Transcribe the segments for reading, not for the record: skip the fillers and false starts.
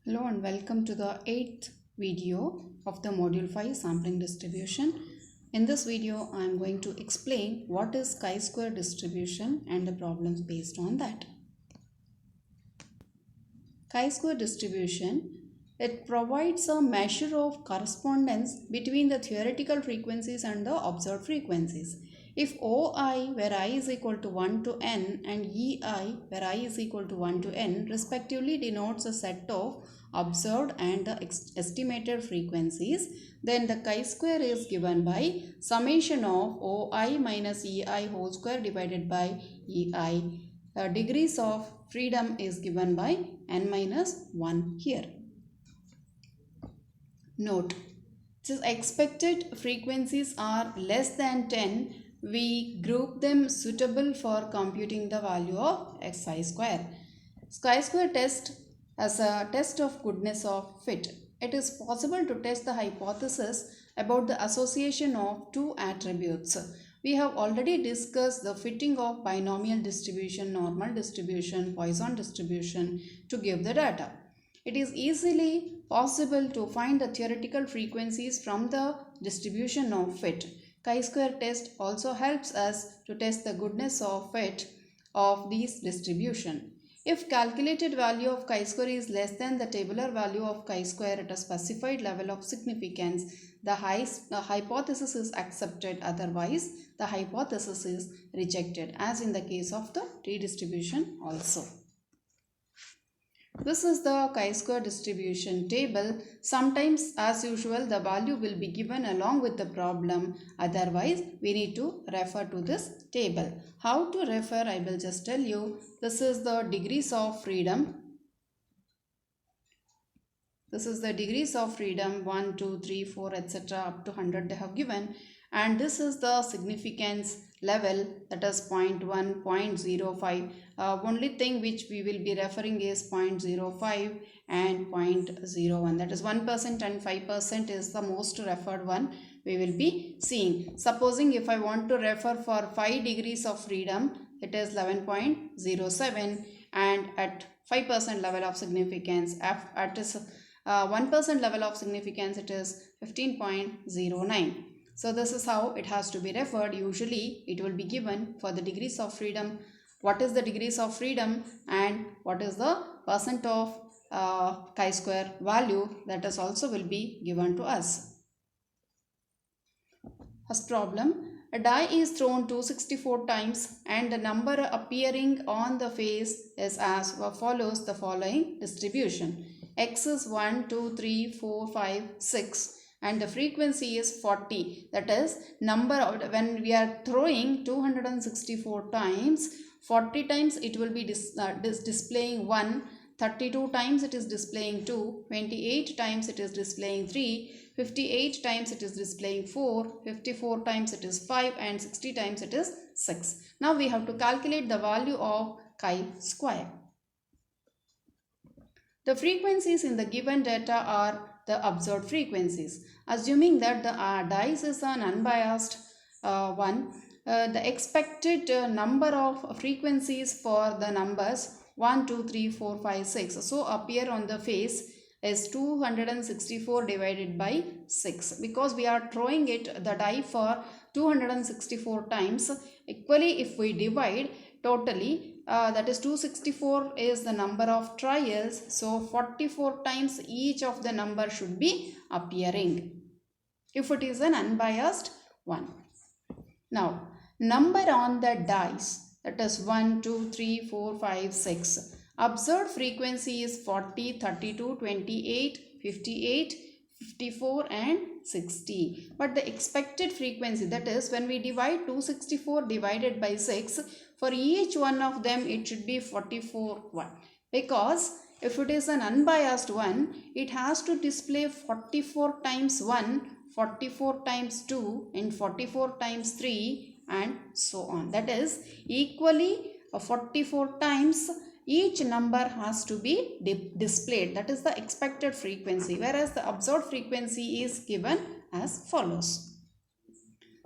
Hello and welcome to the 8th video of the module 5 sampling distribution. In this video I am going to explain what is chi-square distribution and the problems based on that. Chi-square distribution, it provides a measure of correspondence between the theoretical frequencies and the observed frequencies. If OI where I is equal to 1 to n and EI where I is equal to 1 to n respectively denotes a set of observed and the estimated frequencies, then the chi-square is given by summation of OI minus EI whole square divided by EI. Degrees of freedom is given by n minus 1 here. Note, since expected frequencies are less than 10, we group them suitable for computing the value of xi square. Chi-square test as a test of goodness of fit. It is possible to test the hypothesis about the association of two attributes. We have already discussed the fitting of binomial distribution, normal distribution, Poisson distribution to give the data. It is easily possible to find the theoretical frequencies from the distribution of fit. Chi-square test also helps us to test the goodness of fit of these distribution. If calculated value of chi-square is less than the tabular value of chi-square at a specified level of significance, the hypothesis is accepted, otherwise the hypothesis is rejected, as in the case of the t-distribution also. This is the chi-square distribution table. Sometimes, as usual, the value will be given along with the problem. Otherwise, we need to refer to this table. How to refer, I will just tell you. This is the degrees of freedom. This is the degrees of freedom 1, 2, 3, 4, etc. up to 100 they have given. And this is the significance level, that is 0.1, 0.05. Only thing which we will be referring is 0.05 and 0.01. That is 1% and 5% is the most referred one we will be seeing. Supposing if I want to refer for 5 degrees of freedom, it is 11.07, and at 5% level of significance, at 1% level of significance, it is 15.09. So this is how it has to be referred. Usually it will be given for the degrees of freedom. What is the degrees of freedom and what is the percent of chi-square value, that is also will be given to us. First problem, a die is thrown 264 times and the number appearing on the face is as follows the following distribution. X is 1, 2, 3, 4, 5, 6 and the frequency is 40. That is, number of, when we are throwing 264 times, 40 times it will be displaying 1, 32 times it is displaying 2, 28 times it is displaying 3, 58 times it is displaying 4, 54 times it is 5 and 60 times it is 6. Now we have to calculate the value of chi-square. The frequencies in the given data are the observed frequencies. Assuming that the dice is an unbiased one, the expected number of frequencies for the numbers 1, 2, 3, 4, 5, 6 so appear on the face is 264 divided by 6, because we are throwing it the die for 264 times. Equally, if we divide totally, that is 264 is the number of trials, so 44 times each of the number should be appearing if it is an unbiased one. Now, number on the dice, that is 1, 2, 3, 4, 5, 6. Observed frequency is 40, 32, 28, 58, 54 and 60. But the expected frequency, that is when we divide 264 divided by 6, for each one of them it should be 44 1. Because if it is an unbiased one, it has to display 44 times 1, 44 times 2 and 44 times 3 and so on. That is equally 44 times each number has to be displayed. That is the expected frequency, whereas the observed frequency is given as follows.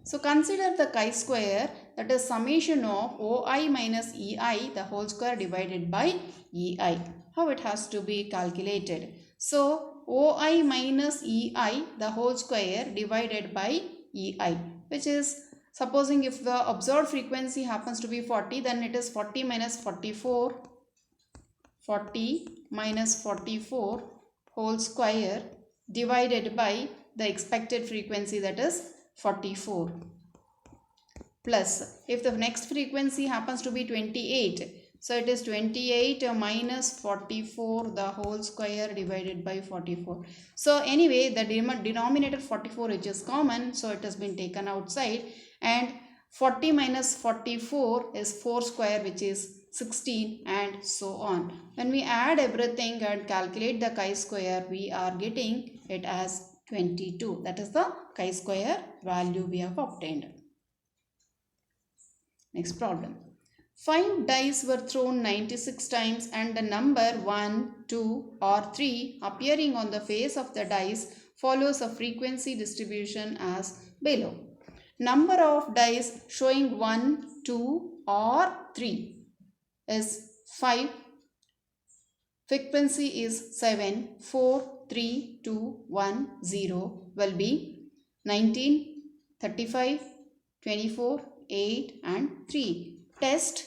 So consider the chi-square, that is summation of OI minus EI the whole square divided by EI. How it has to be calculated? So OI minus EI the whole square divided by EI, which is, supposing if the observed frequency happens to be 40, then it is 40 minus 44, 40 minus 44 whole square divided by the expected frequency, that is 44, plus if the next frequency happens to be 28, so it is 28 minus 44 the whole square divided by 44. So anyway, the denominator 44, which is common, so it has been taken outside, and 40 minus 44 is 4 square, which is 16, and so on. When we add everything and calculate the chi-square, we are getting it as 22. That is the chi-square value we have obtained. Next problem. 5 dice were thrown 96 times and the number 1, 2 or 3 appearing on the face of the dice follows a frequency distribution as below. Number of dice showing 1, 2 or 3 is 5. Frequency is 7, 4, 3, 2, 1, 0 will be 19, 35, 24, 8 and 3. Test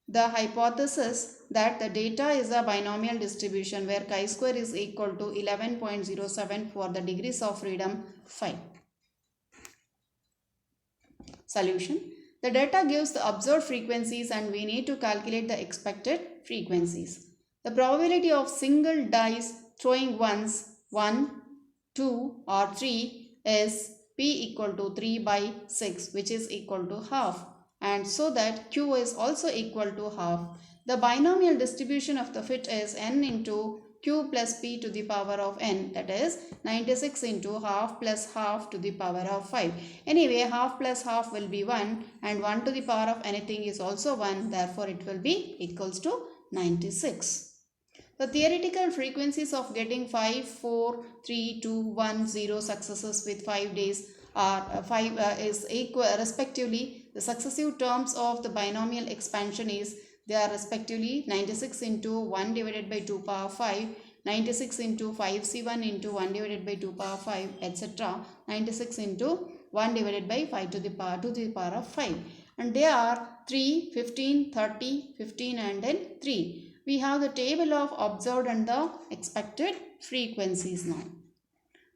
the hypothesis that the data is a binomial distribution where chi-square is equal to 11.07 for the degrees of freedom 5. Solution. The data gives the observed frequencies and we need to calculate the expected frequencies. The probability of single dice throwing once 1, 2 or 3 is P equal to 3 by 6, which is equal to half, and so that Q is also equal to half. The binomial distribution of the fit is n into Q plus P to the power of n, that is 96 into half plus half to the power of 5. Anyway, half plus half will be 1 and 1 to the power of anything is also 1, therefore it will be equals to 96. The theoretical frequencies of getting 5, 4, 3, 2, 1, 0 successes with 5 days are is equal respectively. The successive terms of the binomial expansion is, they are respectively 96 into 1 divided by 2 power 5, 96 into 5c1 into 1 divided by 2 power 5, etc. 96 into 1 divided by 5 to the power of 5. And they are 3, 15, 30, 15 and then 3. We have the table of observed and the expected frequencies now.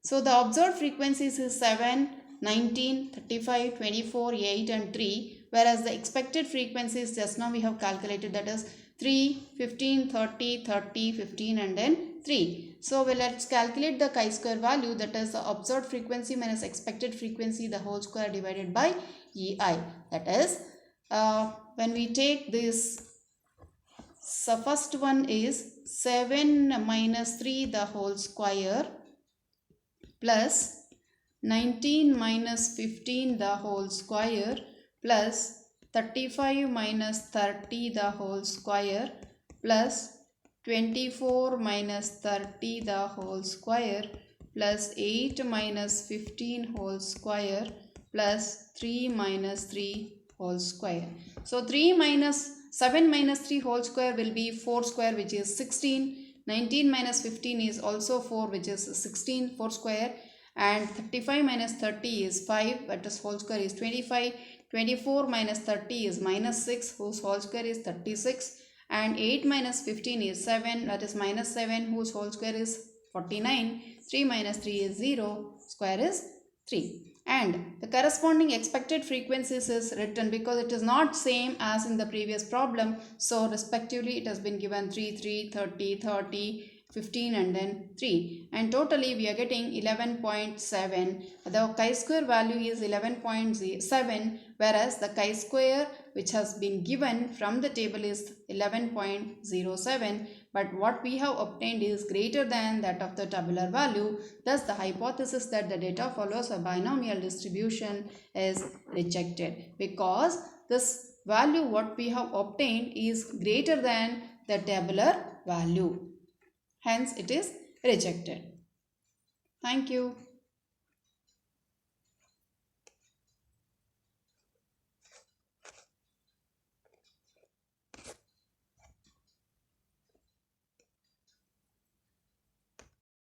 So the observed frequencies is 7, 19, 35, 24, 8 and 3, whereas the expected frequencies just now we have calculated, that is 3, 15, 30, 30, 15 and then 3. So let's calculate the chi-square value, that is the observed frequency minus expected frequency the whole square divided by EI. That is, when we take this, so first one is 7 minus 3 the whole square plus 19 minus 15 the whole square plus 35 minus 30 the whole square plus 24 minus 30 the whole square plus 8 minus 15 whole square plus 3 minus 3 whole square. So 7 minus 3 whole square will be 4 square, which is 16. 19 minus 15 is also 4, which is 16, 4 square. And 35 minus 30 is 5, that is whole square is 25. 24 minus 30 is minus 6, whose whole square is 36. And 8 minus 15 is 7, that is minus 7, whose whole square is 49. 3 minus 3 is 0, square is 3. And the corresponding expected frequencies is written because it is not same as in the previous problem. So respectively it has been given 3, 3, 30, 30, 15 and then 3, and totally we are getting 11.7. The chi-square value is 11.7, whereas the chi-square which has been given from the table is 11.07, but what we have obtained is greater than that of the tabular value. Thus the hypothesis that the data follows a binomial distribution is rejected, because this value what we have obtained is greater than the tabular value. Hence, it is rejected. Thank you.